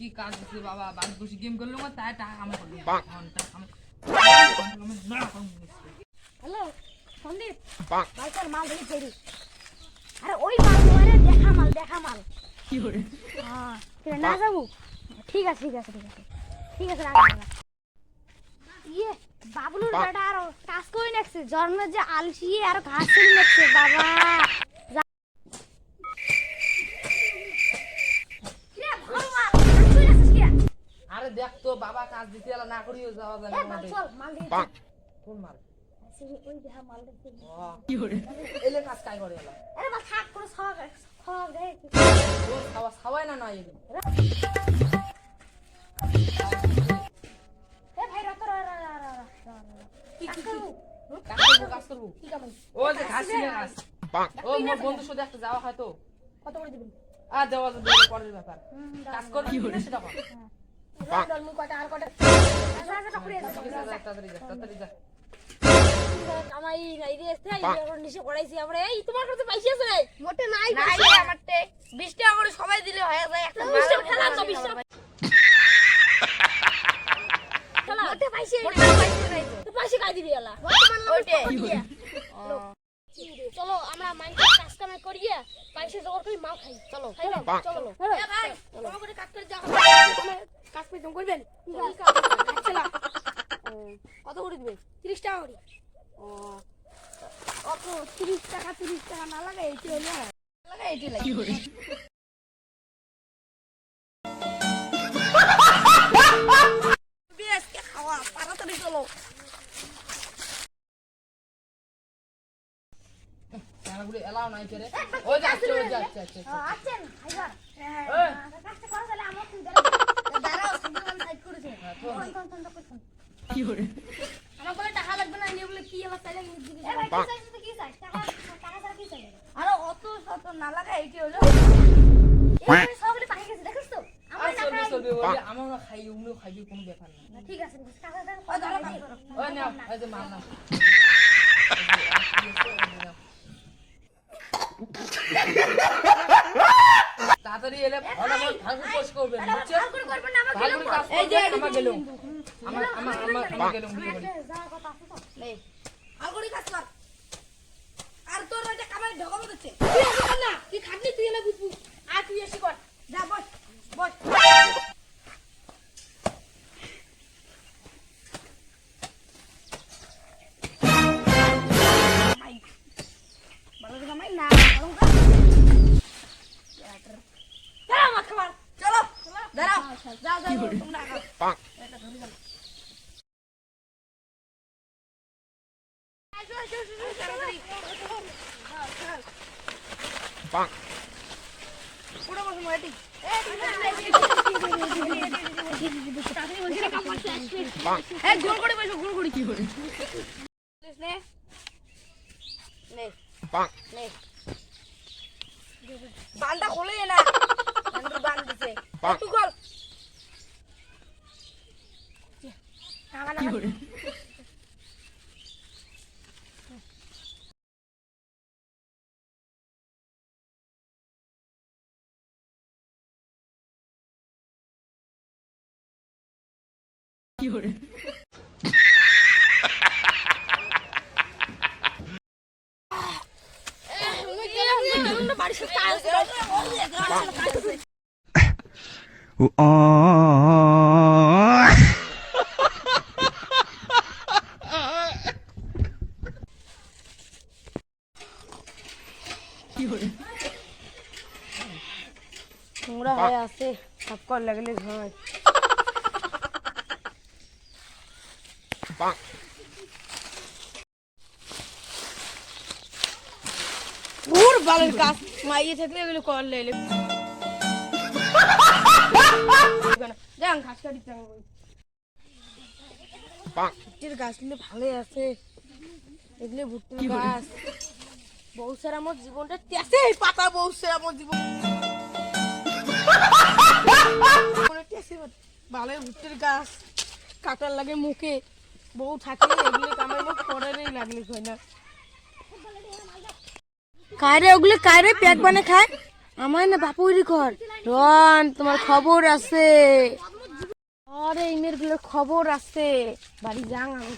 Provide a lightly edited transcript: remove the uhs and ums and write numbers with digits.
কি কাজ দিছে বাবা বাদ বসে গেম করলো না তাই টাকা কামাই করলো ঘন্টা কামাই হ্যালো সন্দীপ ভাই চল মাল ধরে ফেরি আরে ওই মাল ধরে দেখা মাল কি করে হ্যাঁ না যাবো ঠিক আছে রাখ ইয়ে বাবলুর বেটা আর কাজ করে নেছে জন্মের যে আলসি আর ঘাস করে নেছে বাবা আরে দেখ তো বাবা কাজ দিতে এলা না করিও যাওয়া যায় না চল মাল দিয়ে কোন মাল ওই দেখা মাল দেখতে কি করে এলে কাজ কাই করে এলা আরে বাবা থাক করে খাওয়া গে তোর খাওয়াই না নয় এদিন এ ভাই রত কি কাজ করবো কি কামাই ও যে ঘাস ছিলে ঘাস ও মোর বন্ধুর সাথে একটা যাওয়া হয় তো কত করে দিবেন আর দেওয়া যাবে পরের ব্যাপার কাজ করবি না সেটা কর দল মু কটা আর কটা তাড়াতাড়ি যা আমাই নাই রে স্থাই এখন নিচে পড়াইছি আমরা এই তোমার কাছে পয়সা আছে রে মোটে নাই রে আমারতে 20 টাকা করে সবাই দিলে হয়ে যায় একটা 20 টাকা খেলা তো 20 টাকা খেলা মোটে পয়সা নাই তো পয়সা কাই দিবি এলা ওইটে চলো আমরা মাইন্ডের কাজ কাম করিয়ে পয়সা জোগাড় করে মাল খাই চলো চলো এ ভাই তোমার করে কাজ করে যাও কাজ পেয়ে তুমি করবেন চলো কত করে দিবে 30 টাকা করে অত 30 টাকা না লাগে এইটি হলো লাগা এইটি লাগে কি করে আজকে খাওয়া তাড়াতাড়ি চলো টাকাগুলো এলাও নাই করে ওই যাচ্ছে আছেন হাইবার এই কাজটা করো তাহলে আমার তুই দাঁড়াও সুন্দর সাইড করেছে কি করে আমার বলে টাকা লাগবে না এনে বলে কি আমার চাইলে দিবি এ ভাই কি চাইছ তো কি চাই টাকা ছাড়া কি চাই আরে অত শত না লাগা এইটি হলো এই সবগুলো পাই গেছে দেখছ তো আমার টাকা চলবে বলি আমরা খাই উমরা খাইবি কোনো ব্যাপার না ঠিক আছে টাকা দেন ওই দাঁড়াও ওই না ওই যে মাল না তাড়াতাড়ি এলে ভালো ভালো পোষ করবেন বুঝছেন আর করে করবেন না আমার ভালো করে কাজ এই যে আমার গেলুম আমার গেলুম যা কথা আছে তো নেই আর করে কাজ কর আর তোর ওইটা কামাই ঢগাবো দিচ্ছে তুই আসি কর না তুই খাটনি তুই এলা বুঝবু আর তুই এসে কর যা বস বস ভালো কামাই না চলো আমার খাবার চলো দাঁড়াও যাও তোমরা খাও এটা ধরে যাও পুরো বসে মাটি গোল করে বসো গোল করে কি করে নে নে নে বান্দা খোলে না বান দিছে তুই খোল কি করে কি করে কি করে নোংরা হয়ে আছে সব কর লাগলে হয় পুর বালের কাজ মাইয়ে থাকলে এগুলো কর লাইলে দেখ ঘাস কাটি ভুট্টির গাছ গুলো ভালোই আছে এগুলো ভুট্টির গাছ বউ স্যার আমার জীবনটা তেসে পাতা বউ স্যার আমার জীবন ভালো ভুট্টির গাছ কাটার লাগে মুখে বউ থাকে এগুলো কামাই মুখ পরেরই লাগলে হয় না কায়রে ওগুলো কায়রে প্যাক বানে খায় আমার না বাপুরি ঘর রন তোমার খবর আছে আরে ইমের গুলোর খবর আছে বাড়ি যাং আমি